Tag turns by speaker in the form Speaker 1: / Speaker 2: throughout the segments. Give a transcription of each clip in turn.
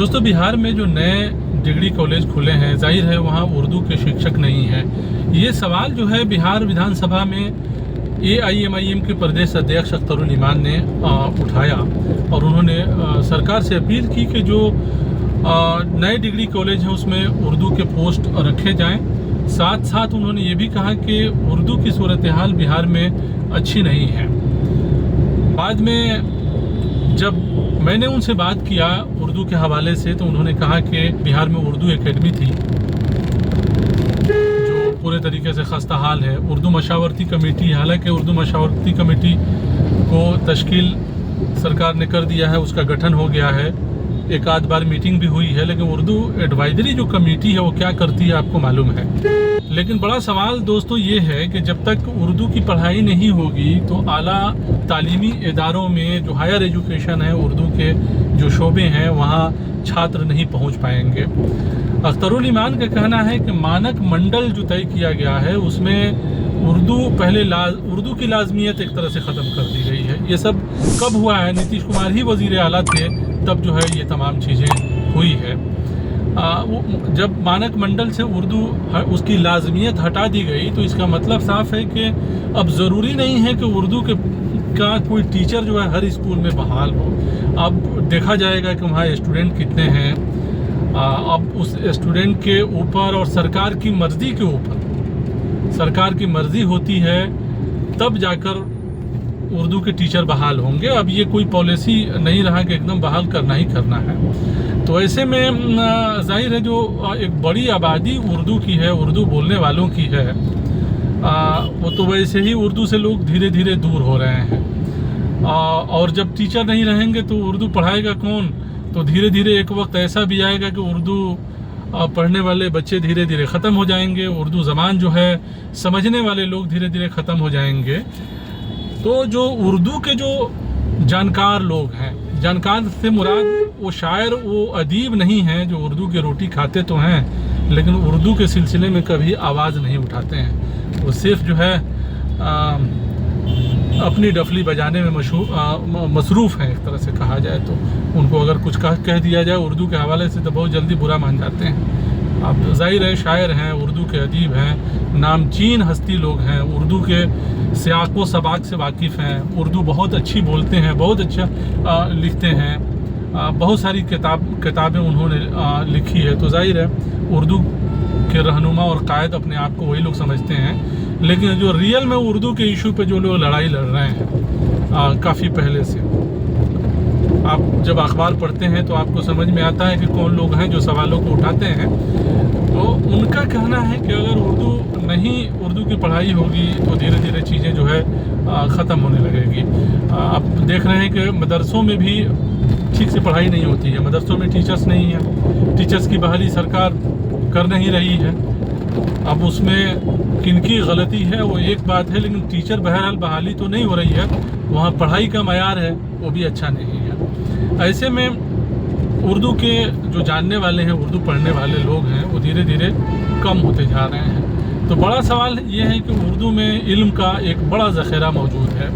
Speaker 1: दोस्तों, बिहार में जो नए डिग्री कॉलेज खुले हैं, जाहिर है वहाँ उर्दू के शिक्षक नहीं हैं। ये सवाल जो है बिहार विधानसभा में AIMIM के प्रदेश अध्यक्ष अख्तरुल ईमान ने उठाया और उन्होंने सरकार से अपील की कि जो नए डिग्री कॉलेज हैं उसमें उर्दू के पोस्ट रखे जाएं। साथ साथ उन्होंने ये भी कहा कि उर्दू की सूरत हाल बिहार में अच्छी नहीं है। बाद में जब मैंने उनसे बात किया उर्दू के हवाले से, तो उन्होंने कहा कि बिहार में उर्दू एकेडमी थी जो पूरे तरीके से खस्ता हाल है। उर्दू मशावरती कमेटी, हालांकि उर्दू मशावरती कमेटी को तश्कील सरकार ने कर दिया है, उसका गठन हो गया है, एक आध बार मीटिंग भी हुई है, लेकिन उर्दू एडवाइजरी जो कमेटी है वो क्या करती है आपको मालूम है। लेकिन बड़ा सवाल दोस्तों ये है कि जब तक उर्दू की पढ़ाई नहीं होगी तो आला तालीमी इदारों में जो हायर एजुकेशन है, उर्दू के जो शोबे हैं वहाँ छात्र नहीं पहुँच पाएंगे। अख्तरुल ईमान का कहना है कि मानक मंडल जो तय किया गया है उसमें उर्दू की लाजमियत एक तरह से ख़त्म कर दी गई है। ये सब कब हुआ है? नीतीश कुमार ही वज़ीर आला थे तब जो है ये तमाम चीज़ें हुई है। जब मानक मंडल से उर्दू उसकी लाजमियत हटा दी गई तो इसका मतलब साफ है कि अब ज़रूरी नहीं है कि उर्दू का कोई टीचर जो है हर स्कूल में बहाल हो। अब देखा जाएगा कि वहाँ स्टूडेंट कितने हैं। अब उस स्टूडेंट के ऊपर और सरकार की मर्ज़ी के ऊपर, सरकार की मर्ज़ी होती है तब जाकर उर्दू के टीचर बहाल होंगे। अब ये कोई पॉलिसी नहीं रहा कि एकदम बहाल करना ही करना है। तो ऐसे में जाहिर है जो एक बड़ी आबादी उर्दू की है, उर्दू बोलने वालों की है, वो तो वैसे ही उर्दू से लोग धीरे धीरे दूर हो रहे हैं। और जब टीचर नहीं रहेंगे तो उर्दू पढ़ाएगा कौन? तो धीरे धीरे एक वक्त ऐसा भी आएगा कि उर्दू पढ़ने वाले बच्चे धीरे धीरे ख़त्म हो जाएंगे, उर्दू ज़बान जो है समझने वाले लोग धीरे धीरे ख़त्म हो जाएंगे। तो जो उर्दू के जो जानकार लोग हैं, जानकार से मुराद वो शायर, वो अदीब नहीं हैं जो उर्दू की रोटी खाते तो हैं लेकिन उर्दू के सिलसिले में कभी आवाज़ नहीं उठाते हैं। वो सिर्फ जो है अपनी डफली बजाने में मसरूफ़ हैं, एक तरह से कहा जाए तो। उनको अगर कुछ कह दिया जाए उर्दू के हवाले से तो बहुत जल्दी बुरा मान जाते हैं। अब ज़ाहिर है शायर हैं, उर्दू के अदीब हैं, नामचीन हस्ती लोग हैं, उर्दू के सियाक़ व सबाक़ से वाकिफ़ हैं, उर्दू बहुत अच्छी बोलते हैं, बहुत अच्छा लिखते हैं, बहुत सारी किताबें उन्होंने लिखी है। तो ज़ाहिर है उर्दू के रहनुमा और कायद अपने आप को वही लोग समझते हैं। लेकिन जो रियल में उर्दू के इशू पे जो लोग लड़ाई लड़ रहे हैं काफ़ी पहले से, आप जब अखबार पढ़ते हैं तो आपको समझ में आता है कि कौन लोग हैं जो सवालों को उठाते हैं। तो उनका कहना है कि अगर उर्दू की पढ़ाई होगी तो धीरे धीरे चीज़ें जो है ख़त्म होने लगेगी। आप देख रहे हैं कि मदरसों में भी ठीक से पढ़ाई नहीं होती है, मदरसों में टीचर्स नहीं हैं, टीचर्स की बहाली सरकार कर नहीं रही है। अब उसमें किनकी गलती है वो एक बात है, लेकिन टीचर बहरहाल बहाली तो नहीं हो रही है, वहाँ पढ़ाई का मयार है वो भी अच्छा नहीं है। ऐसे में उर्दू के जो जानने वाले हैं, उर्दू पढ़ने वाले लोग हैं, वो धीरे धीरे कम होते जा रहे हैं। तो बड़ा सवाल ये है कि उर्दू में इल्म का एक बड़ा ज़ख़ीरा मौजूद है,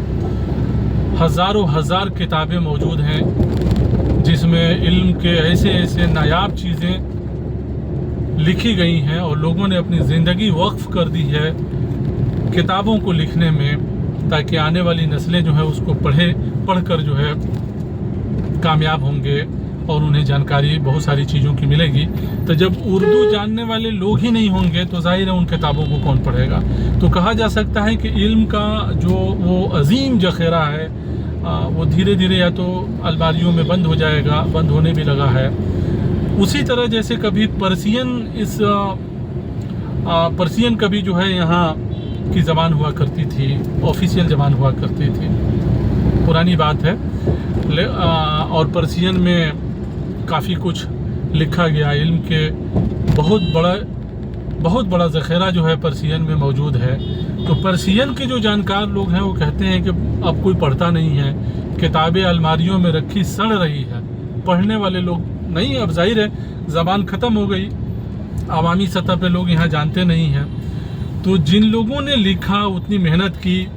Speaker 1: हज़ारों हज़ार किताबें मौजूद हैं जिसमें इल्म के ऐसे नायाब चीज़ें लिखी गई हैं और लोगों ने अपनी ज़िंदगी वक्फ़ कर दी है किताबों को लिखने में, ताकि आने वाली नस्लें जो है उसको पढ़कर जो है कामयाब होंगे और उन्हें जानकारी बहुत सारी चीज़ों की मिलेगी। तो जब उर्दू जानने वाले लोग ही नहीं होंगे तो जाहिर है उन किताबों को कौन पढ़ेगा। तो कहा जा सकता है कि इल्म का जो वो अजीम ज़ख़ीरा है वो धीरे धीरे या तो अलमारियों में बंद हो जाएगा, बंद होने भी लगा है। उसी तरह जैसे कभी पर्सियन कभी जो है यहाँ की ज़बान हुआ करती थी, ऑफिशियल ज़बान हुआ करती थी, पुरानी बात है। और पर्सियन में काफ़ी कुछ लिखा गया, इल्म के बहुत बड़ा ज़ख़ीरा जो है पर्सियन में मौजूद है। तो पर्सियन के जो जानकार लोग हैं वो कहते हैं कि अब कोई पढ़ता नहीं है, किताबें अलमारियों में रखी सड़ रही है, पढ़ने वाले लोग नहीं। अब जाहिर है ज़बान ख़त्म हो गई, आवामी सतह पे लोग यहाँ जानते नहीं हैं। तो जिन लोगों ने लिखा, उतनी मेहनत की,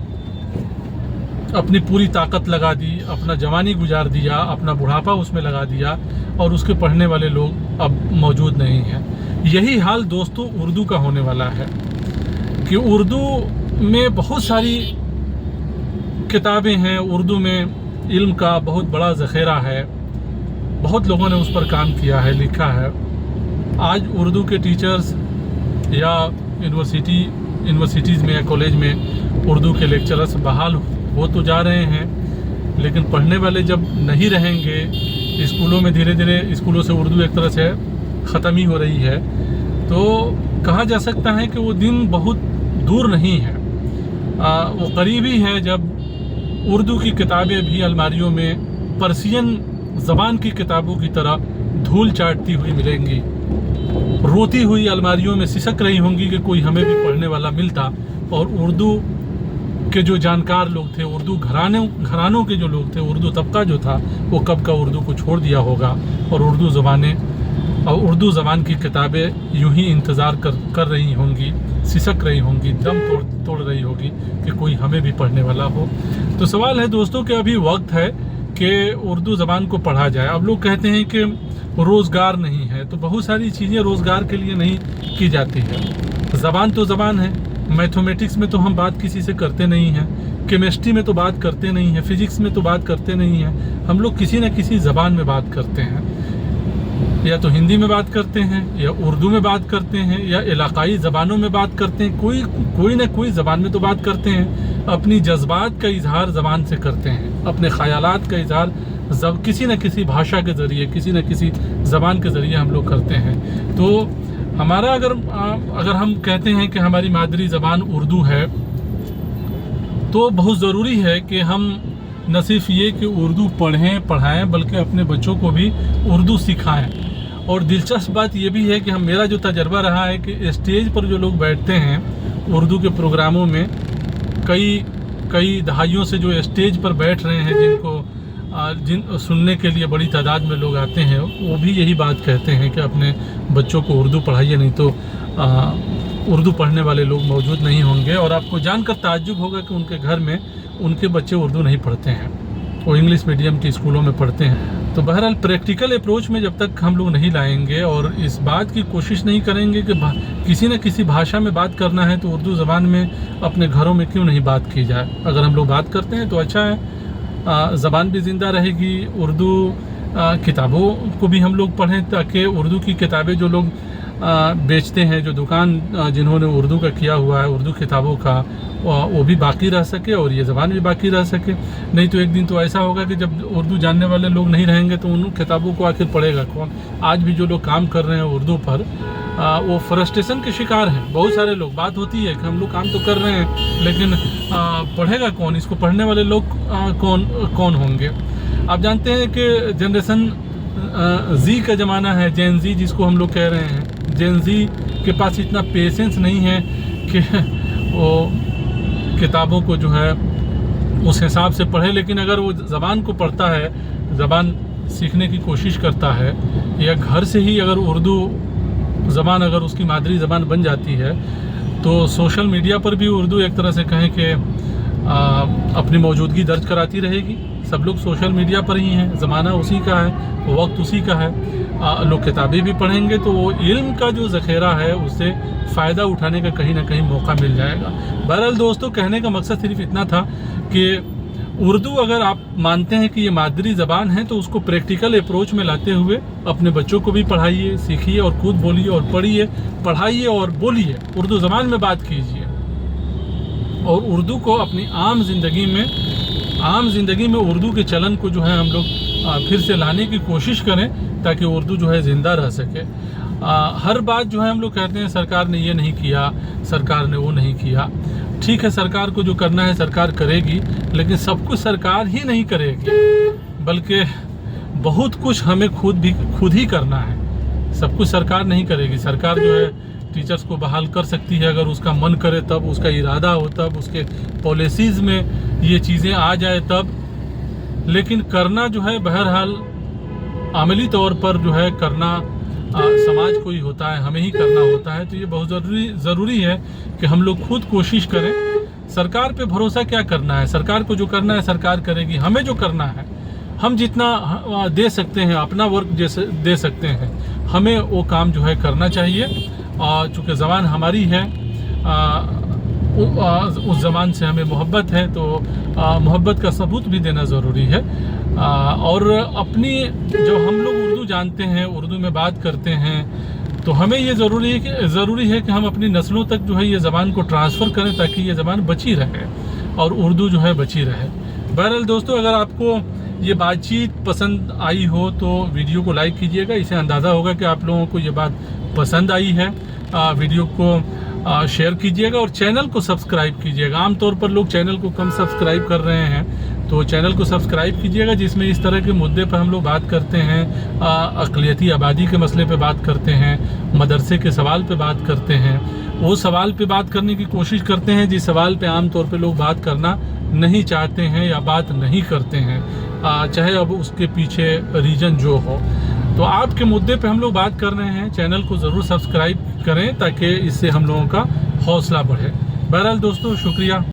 Speaker 1: अपनी पूरी ताकत लगा दी, अपना जवानी गुजार दिया, अपना बुढ़ापा उसमें लगा दिया और उसके पढ़ने वाले लोग अब मौजूद नहीं हैं। यही हाल दोस्तों उर्दू का होने वाला है कि उर्दू में बहुत सारी किताबें हैं, उर्दू में इल्म का बहुत बड़ा ज़ख़ीरा है, बहुत लोगों ने उस पर काम किया है, लिखा है। आज उर्दू के टीचर्स या यूनिवर्सिटीज़ में या कॉलेज में उर्दू के लेक्चरर्स बहाल हो तो जा रहे हैं, लेकिन पढ़ने वाले जब नहीं रहेंगे, स्कूलों में धीरे धीरे स्कूलों से उर्दू एक तरह से ख़त्म ही हो रही है, तो कहा जा सकता है कि वो दिन बहुत दूर नहीं है, वो करीब ही है जब उर्दू की किताबें भी अलमारियों में पर्शियन ज़बान की किताबों की तरह धूल चाटती हुई मिलेंगी, रोती हुई अलमारियों में सिसक रही होंगी कि कोई हमें भी पढ़ने वाला मिलता। और उर्दू के जो जानकार लोग थे, उर्दू घरानों के जो लोग थे, उर्दू तबका जो था, वो कब का उर्दू को छोड़ दिया होगा और उर्दू ज़बान की किताबें यूं ही इंतज़ार कर रही होंगी, सिसक रही होंगी, दम तोड़ रही होगी कि कोई हमें भी पढ़ने वाला हो। तो सवाल है दोस्तों कि अभी वक्त है कि उर्दू ज़बान को पढ़ा जाए। अब लोग कहते हैं कि रोज़गार नहीं है, तो बहुत सारी चीज़ें रोज़गार के लिए नहीं की जाती है। ज़बान तो ज़बान है, मैथमेटिक्स में तो हम बात किसी से करते नहीं हैं, केमिस्ट्री में तो बात करते नहीं हैं, फिज़िक्स में तो बात करते नहीं हैं, हम लोग किसी न किसी ज़बान में बात करते हैं, या तो हिंदी में बात करते हैं, या उर्दू में बात करते हैं, या इलाकाई ज़बानों में बात करते हैं, कोई न कोई ज़बान में तो बात करते हैं। अपनी जज्बात का इजहार ज़बान से करते हैं, अपने ख़यालात का इजहार किसी न किसी भाषा के ज़रिए, किसी न किसी ज़बान के ज़रिए हम लोग करते हैं। तो हमारा अगर हम कहते हैं कि हमारी मादरी ज़बान उर्दू है, तो बहुत ज़रूरी है कि हम न सिर्फ ये कि उर्दू पढ़ाएं बल्कि अपने बच्चों को भी उर्दू सिखाएं। और दिलचस्प बात ये भी है कि मेरा जो तजर्बा रहा है कि स्टेज पर जो लोग बैठते हैं उर्दू के प्रोग्रामों में, कई दहाइयों से जो स्टेज पर बैठ रहे हैं, जिन सुनने के लिए बड़ी तादाद में लोग आते हैं, वो भी यही बात कहते हैं कि अपने बच्चों को उर्दू पढ़ाइए, नहीं तो उर्दू पढ़ने वाले लोग मौजूद नहीं होंगे। और आपको जानकर ताज्जुब होगा कि उनके घर में उनके बच्चे उर्दू नहीं पढ़ते हैं, वो इंग्लिश मीडियम के स्कूलों में पढ़ते हैं। तो बहरहाल प्रैक्टिकल अप्रोच में जब तक हम लोग नहीं लाएंगे और इस बात की कोशिश नहीं करेंगे कि किसी न किसी भाषा में बात करना है तो उर्दू ज़बान में अपने घरों में क्यों नहीं बात की जाए। अगर हम लोग बात करते हैं तो अच्छा है, ज़बान भी ज़िंदा रहेगी। उर्दू किताबों को भी हम लोग पढ़ें, ताकि उर्दू की किताबें जो लोग बेचते हैं, जो दुकान जिन्होंने उर्दू का किया हुआ है, उर्दू किताबों का, वो भी बाकी रह सके और ये ज़बान भी बाकी रह सके। नहीं तो एक दिन तो ऐसा होगा कि जब उर्दू जानने वाले लोग नहीं रहेंगे तो उन किताबों को आखिर पढ़ेगा कौन। आज भी जो लोग काम कर रहे हैं उर्दू पर, वो फ्रस्ट्रेशन के शिकार हैं। बहुत सारे लोग, बात होती है कि हम लोग काम तो कर रहे हैं लेकिन पढ़ेगा कौन, इसको पढ़ने वाले लोग कौन होंगे। आप जानते हैं कि जनरेशन जी का ज़माना है, जेन जी जिसको हम लोग कह रहे हैं। जेन जी के पास इतना पेशेंस नहीं है कि वो किताबों को जो है उस हिसाब से पढ़े, लेकिन अगर वो ज़बान को पढ़ता है, ज़बान सीखने की कोशिश करता है, या घर से ही अगर उर्दू ज़बान अगर उसकी मादरी ज़बान बन जाती है, तो सोशल मीडिया पर भी उर्दू एक तरह से कहें कि अपनी मौजूदगी दर्ज कराती रहेगी। सब लोग सोशल मीडिया पर ही हैं, ज़माना उसी का है, वक्त उसी का है। लोग किताबें भी पढ़ेंगे तो वो इल्म का जो ज़ख़ीरा है उससे फ़ायदा उठाने का कहीं ना कहीं मौका मिल जाएगा। बहरहाल दोस्तों, कहने का मकसद सिर्फ इतना था कि उर्दू अगर आप मानते हैं कि ये मादरी ज़बान है, तो उसको प्रैक्टिकल अप्रोच में लाते हुए अपने बच्चों को भी पढ़ाइए, सीखिए और खुद बोलिए और पढ़ाइए और बोलिए, उर्दू ज़बान में बात कीजिए और उर्दू को अपनी आम ज़िंदगी में उर्दू के चलन को जो है हम लोग फिर से लाने की कोशिश करें, ताकि उर्दू जो है ज़िंदा रह सके। हर बात जो है हम लोग कहते हैं सरकार ने ये नहीं किया, सरकार ने वो नहीं किया। ठीक है, सरकार को जो करना है सरकार करेगी, लेकिन सब कुछ सरकार ही नहीं करेगी, बल्कि बहुत कुछ हमें खुद ही करना है। सब कुछ सरकार नहीं करेगी। सरकार जो है टीचर्स को बहाल कर सकती है अगर उसका मन करे, तब उसका इरादा हो, तब उसके पॉलिसीज़ में ये चीज़ें आ जाए तब। लेकिन करना जो है बहरहाल अमली तौर पर जो है करना समाज को ही होता है, हमें ही करना होता है। तो ये बहुत ज़रूरी है कि हम लोग खुद कोशिश करें सरकार पे भरोसा क्या करना है, सरकार को जो करना है सरकार करेगी। हमें जो करना है, हम जितना दे सकते हैं, अपना वर्क जैसे दे सकते हैं, हमें वो काम जो है करना चाहिए। चूँकि ज़बान हमारी है, उस ज़बान से हमें मोहब्बत है, तो मोहब्बत का सबूत भी देना ज़रूरी है। और अपनी जो हम लोग उर्दू जानते हैं, उर्दू में बात करते हैं, तो हमें ये ज़रूरी है कि हम अपनी नस्लों तक जो है ये ज़बान को ट्रांसफ़र करें, ताकि ये ज़बान बची रहे और उर्दू जो है बची रहे। बहरहाल दोस्तों, अगर आपको ये बातचीत पसंद आई हो तो वीडियो को लाइक कीजिएगा। इससे अंदाज़ा होगा कि आप लोगों को ये बात पसंद आई है। वीडियो को शेयर कीजिएगा और चैनल को सब्सक्राइब कीजिएगा। आमतौर पर लोग चैनल को कम सब्सक्राइब कर रहे हैं, तो चैनल को सब्सक्राइब कीजिएगा, जिसमें इस तरह के मुद्दे पर हम लोग बात करते हैं। अक़लियती आबादी के मसले पे बात करते हैं, मदरसे के सवाल पे बात करते हैं, वो सवाल पे बात करने की कोशिश करते हैं जिस सवाल पे आमतौर पे लोग बात करना नहीं चाहते हैं या बात नहीं करते हैं, चाहे अब उसके पीछे रीज़न जो हो। तो आपके मुद्दे पे हम लोग बात कर रहे हैं। चैनल को ज़रूर सब्सक्राइब करें ताकि इससे हम लोगों का हौसला बढ़े। बहरहाल दोस्तों, शुक्रिया।